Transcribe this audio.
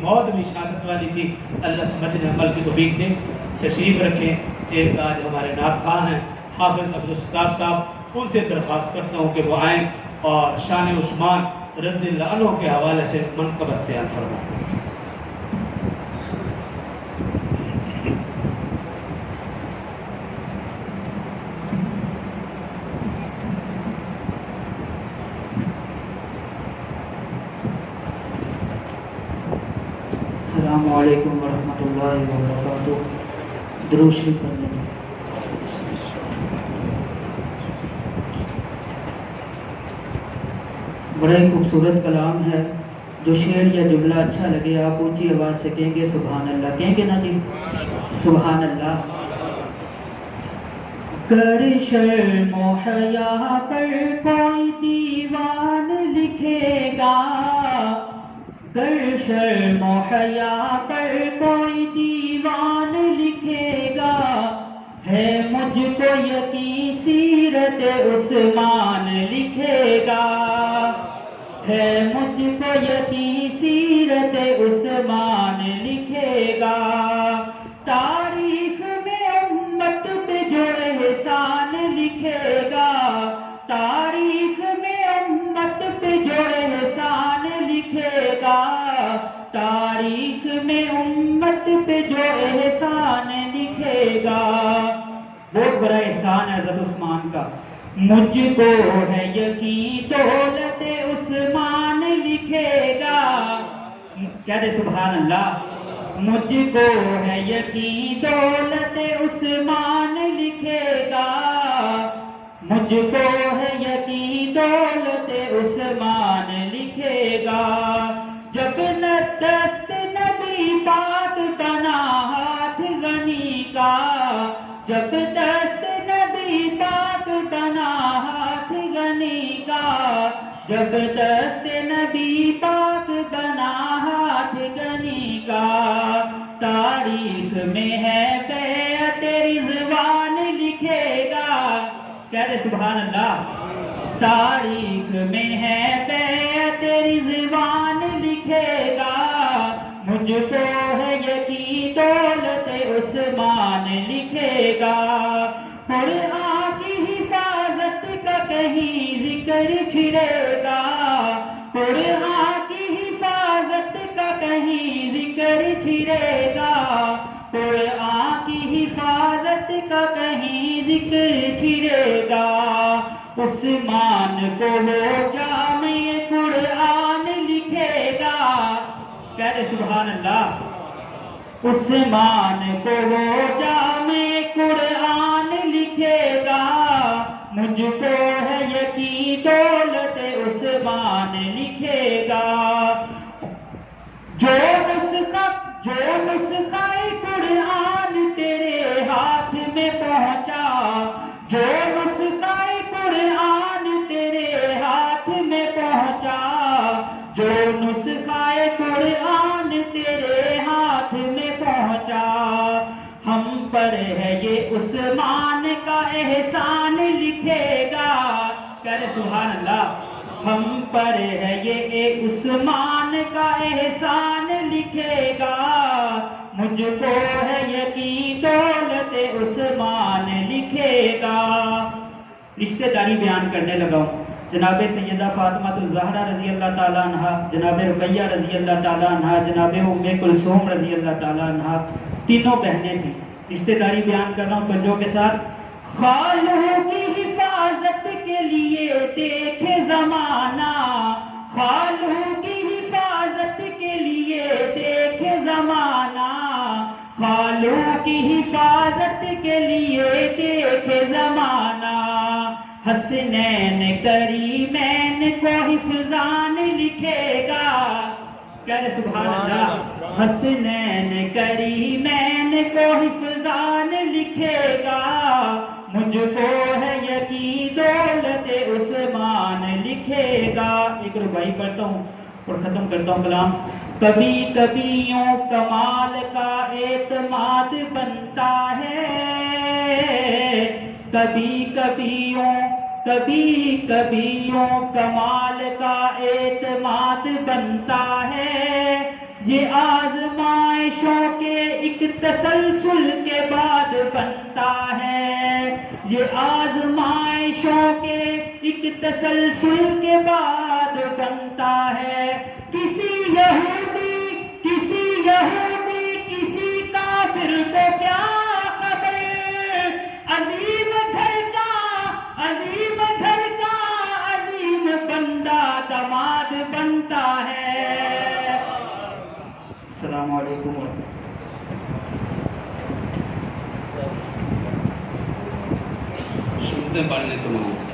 موت بھی شہادت والی تھی. اللہ سمجھنے عمل کی توفیق دے. تشریف رکھیں. ایک آج ہمارے نعت خواں ہیں حافظ عبدالستار صاحب, ان سے درخواست کرتا ہوں کہ وہ آئیں اور شان عثمان رضی اللہ عنہ کے حوالے سے منقبت بیان فرمائیں. السلام علیکم ورحمۃ اللہ وبرکاتہ. درود شریف پڑھ لیں. بڑا ہی خوبصورت کلام ہے. جو شعر یا جملہ اچھا لگے آپ اونچی آواز سے کہیں گے سبحان اللہ. کہیں گے نا جی سبحان اللہ. گر شرم و حیا پر کوئی دیوان لکھے گا, گر شرم و حیا پر کوئی دیوان لکھے گا, ہے مجھ کو یقین سیرت عثمان لکھے گا, ہے مجھ کو یقین سیرت عثمان لکھے گا. تاریخ میں امت پہ جو احسان لکھے گا, تاریخ میں امت پہ جو احسان لکھے گا, تاریخ میں امت پہ جو احسان لکھے گا. بہت بڑا احسان ہے حضرت عثمان کا. مجھ کو ہے یقین دولت عثمان لکھے گا. کہہ دے سبحان اللہ. مجھ کو ہے یقین دولت عثمان لکھے گا, مجھ کو ہے یقین دولت عثمان لکھے گا. جب نہ دست نبی پاک بنا ہاتھ غنی کا, جب دست نبی پاک بنا ہاتھ غنی کا, جب دست نبی پاک بنا ہاتھ غنی کا. تاریخ میں ہے بیعت رضوان لکھے گا. کہہ دے سبحان اللہ. تاریخ میں ہے بیعت رضوان لکھے گا, مجھ کو ہے یقین دولت عثمان لکھے گا. قرآن کی حفاظت کا کہیں ذکر چھڑے گا, قرآن کی حفاظت کا کہیں ذکر چھڑے گا, قرآن کی حفاظت کا کہیں ذکر چھڑے گا. عثمان کو وہ جامع قرآن لکھے گا. کہہ دے سبحان اللہ. عثمان کو وہ جامع قرآن لکھے گا, مجھ کو ہے یقین دولت عثمان لکھے گا. جو نسخہ قرآن تیرے ہاتھ میں پہنچا, جو نسخہ قرآن تیرے ہاتھ میں پہنچا, جو نسخہ قرآن تیرے ہاتھ میں پہنچا. ہم پر ہے یہ عثمان کا احسان لکھے گا. کہہ سبحان اللہ. ہم پر ہے یہ عثمان کا احسان لکھے گا, مجھ کو ہے یقین دولت عثمان لکھے گا. رشتہ داری بیان کرنے لگا ہوں. جناب سیدہ فاطمہ الزہرا رضی اللہ تعالیٰ عنہ, جناب رقیہ رضی اللہ تعالیٰ عنہ, جناب ام کلثوم رضی اللہ تعالیٰ عنہ, تینوں بہنیں تھیں. رشتہ داری بیان کر رہا ہوں توجہ کے ساتھ. خالوں کی حفاظت کے لیے دیکھے زمانہ, خالوں کی حفاظت کے لیے دیکھے زمانہ, خالوں کی حفاظت کے لیے دیکھے زمانہ. حسنین کریمین کو حفظان لکھے گا. کہہ سبحان اللہ. حسنین کریمین کو حفظان لکھے گا, مجھ کو ہے یقین دولت عثمان لکھے گا. ایک ربائی پڑھتا ہوں اور ختم کرتا ہوں کلام. کبھی کبھی یوں کمال کا اعتماد بنتا ہے, کبھی کبھی یوں کمال کا اعتماد بنتا ہے. یہ آزمائشوں کے ایک تسلسل کے بعد بنتا ہے، یہ آزمائشوں کے ایک تسلسل کے بعد بنتا ہے۔ کسی یہودی کسی کافر کو کیا خبر، عظیم گھر کا عظیم بندہ دماد بنتا ہے۔ السلام علیکم ورحمۃ اللہ۔ سنتے پڑھنے تمہیں